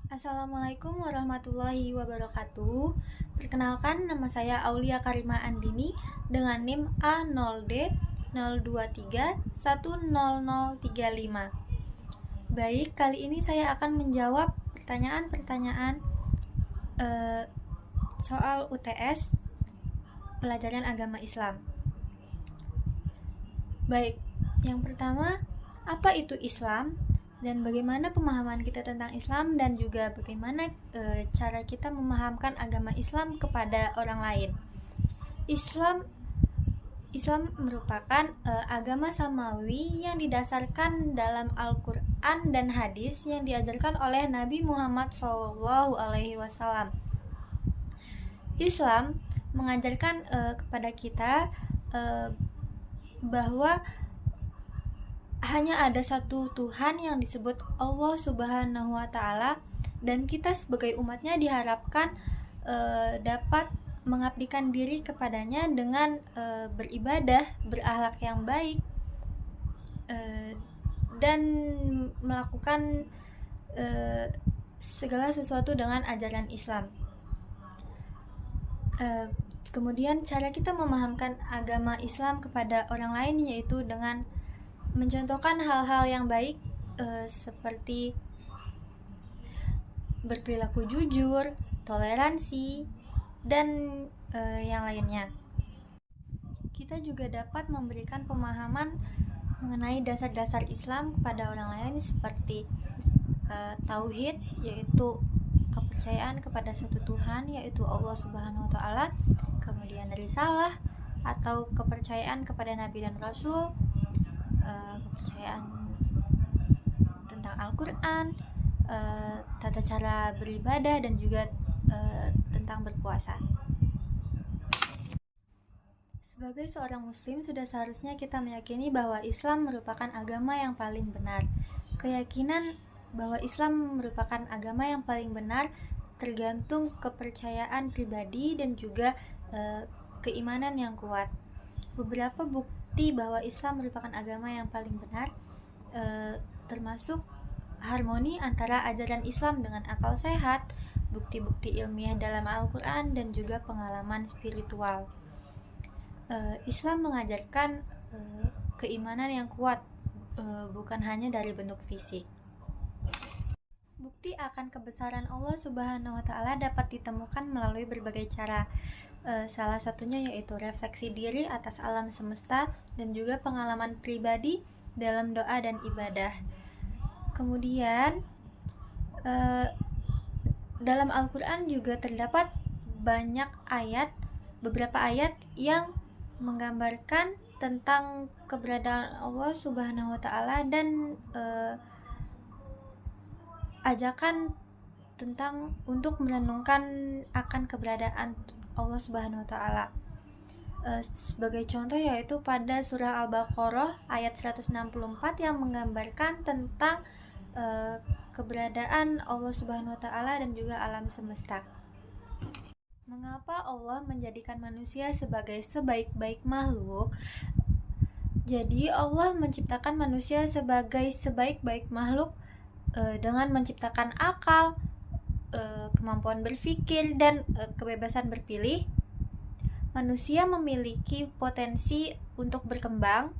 Assalamualaikum warahmatullahi wabarakatuh. Perkenalkan, nama saya Aulia Karima Andini dengan NIM A0D023100035. Baik, kali ini saya akan menjawab pertanyaan-pertanyaan soal UTS pelajaran agama Islam. Baik, yang pertama, apa itu Islam? Dan bagaimana pemahaman kita tentang Islam dan juga bagaimana cara kita memahamkan agama Islam kepada orang lain. Islam merupakan agama samawi yang didasarkan dalam Al-Quran dan hadis yang diajarkan oleh Nabi Muhammad SAW. Islam mengajarkan kepada kita bahwa hanya ada satu Tuhan yang disebut Allah Subhanahu wa Ta'ala, dan kita sebagai umatnya diharapkan dapat mengabdikan diri kepadanya dengan beribadah, berakhlak yang baik, dan melakukan segala sesuatu dengan ajaran Islam. Kemudian cara kita memahamkan agama Islam kepada orang lain yaitu dengan mencontohkan hal-hal yang baik seperti berperilaku jujur, toleransi, dan yang lainnya. Kita juga dapat memberikan pemahaman mengenai dasar-dasar Islam kepada orang lain seperti tauhid, yaitu kepercayaan kepada satu Tuhan yaitu Allah Subhanahu wa Ta'ala, kemudian risalah atau kepercayaan kepada Nabi dan Rasul, kepercayaan tentang Al-Quran, tata cara beribadah, dan juga tentang berpuasa. Sebagai seorang muslim, sudah seharusnya kita meyakini bahwa Islam merupakan agama yang paling benar. Keyakinan bahwa Islam merupakan agama yang paling benar tergantung kepercayaan pribadi dan juga keimanan yang kuat. Beberapa bukti bahwa Islam merupakan agama yang paling benar termasuk harmoni antara ajaran Islam dengan akal sehat, bukti-bukti ilmiah dalam Al-Quran, dan juga pengalaman spiritual. Islam mengajarkan keimanan yang kuat, bukan hanya dari bentuk fisik. Bukti akan kebesaran Allah Subhanahu wa Ta'ala dapat ditemukan melalui berbagai cara. Salah satunya yaitu refleksi diri atas alam semesta dan juga pengalaman pribadi dalam doa dan ibadah. Kemudian dalam Al-Quran juga terdapat beberapa ayat yang menggambarkan tentang keberadaan Allah Subhanahu wa Ta'ala dan ajakan untuk merenungkan akan keberadaan Allah Subhanahu wa Ta'ala. Sebagai contoh yaitu pada surah Al-Baqarah ayat 164 yang menggambarkan tentang keberadaan Allah Subhanahu wa Ta'ala dan juga alam semesta. Mengapa Allah menjadikan manusia sebagai sebaik-baik makhluk? Jadi Allah menciptakan manusia sebagai sebaik-baik makhluk dengan menciptakan akal, kemampuan berpikir, dan kebebasan berpilih. Manusia memiliki potensi untuk berkembang,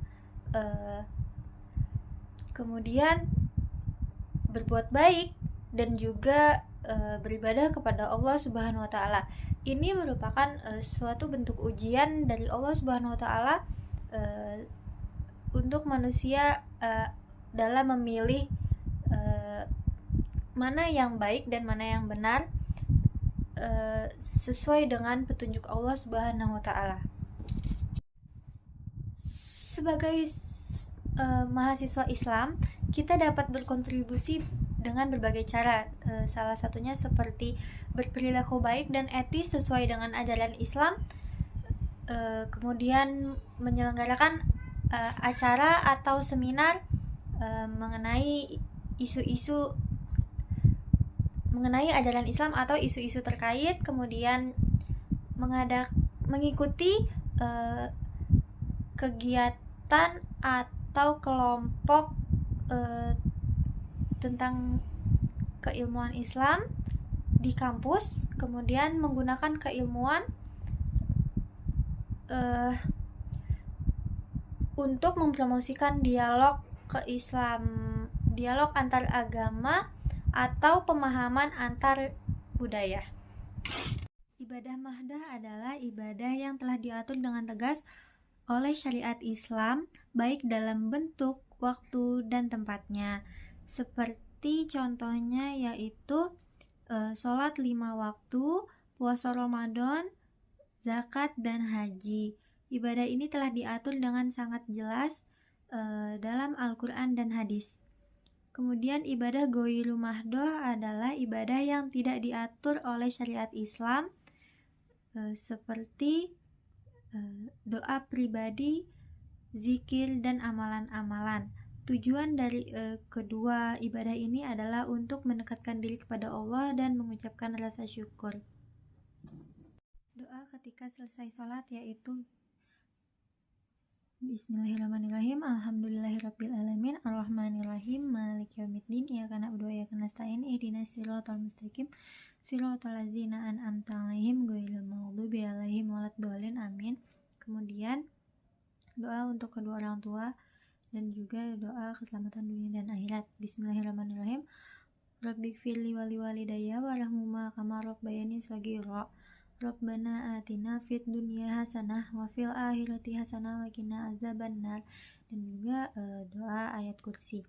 kemudian berbuat baik, dan juga beribadah kepada Allah Subhanahu wa Ta'ala. Ini merupakan suatu bentuk ujian dari Allah Subhanahu wa Ta'ala untuk manusia dalam memilih mana yang baik dan mana yang benar sesuai dengan petunjuk Allah Subhanahu wa Ta'ala. Sebagai mahasiswa Islam, kita dapat berkontribusi dengan berbagai cara. Salah satunya seperti berperilaku baik dan etis sesuai dengan ajaran Islam, kemudian menyelenggarakan acara atau seminar mengenai isu-isu mengenai ajaran Islam atau isu-isu terkait, kemudian mengikuti kegiatan atau kelompok tentang keilmuan Islam di kampus, kemudian menggunakan keilmuan untuk mempromosikan dialog dialog antar agama atau pemahaman antar budaya. Ibadah mahdah adalah ibadah yang telah diatur dengan tegas oleh syariat Islam, baik dalam bentuk, waktu, dan tempatnya. Seperti contohnya yaitu sholat 5 waktu, puasa Ramadan, zakat, dan haji. Ibadah ini telah diatur dengan sangat jelas dalam Al-Quran dan hadis. Kemudian ibadah ghairu mahdoh adalah ibadah yang tidak diatur oleh syariat Islam, seperti doa pribadi, zikir, dan amalan-amalan. Tujuan dari kedua ibadah ini adalah untuk mendekatkan diri kepada Allah dan mengucapkan rasa syukur. Doa ketika selesai sholat yaitu Bismillahirrahmanirrahim. Alhamdulillahirabbil alamin, arrahmanirrahim, maliki yaumiddin, iyyaka na'budu wa iyyaka nasta'in, ihdinas siratal mustaqim, siratal ladzina an'amta 'alaihim ghairil maghdubi 'alaihim waladdallin, amin. Kemudian doa untuk kedua orang tua dan juga doa keselamatan dunia dan akhirat. Bismillahirrahmanirrahim. Rabbighfirli wa liwalidayya warhamhuma kama rabbayani shaghira. Rabbana atina fid dunya hasanah wa fil akhirati hasanah wa qina azabannar. Dan juga doa ayat kursi.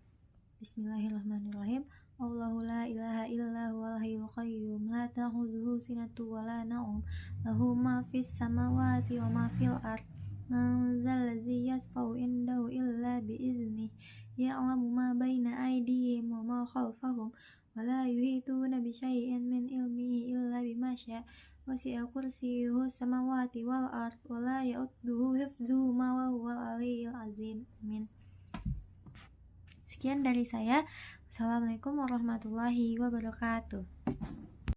Bismillahirrahmanirrahim. Allahu la ilaha illa huwal hayyul qayyum la ta'khudhuhu sinatun wa la nawm lahu ma fis samawati wa ma fil ard. Man dzal ladzi yashfa'u indahu illa bi idznih ya'lamu ma baina aydihim wa ma khalfahum wa la yuhituna bi syai'in min ilmihi illa bima syaa. Wasi'a kursiyyuhu samawati wal ard wa la ya'uduhu hifdzuhuma wa huwal aliyyul azim. Amin. Sekian dari saya. Wassalamualaikum warahmatullahi wabarakatuh.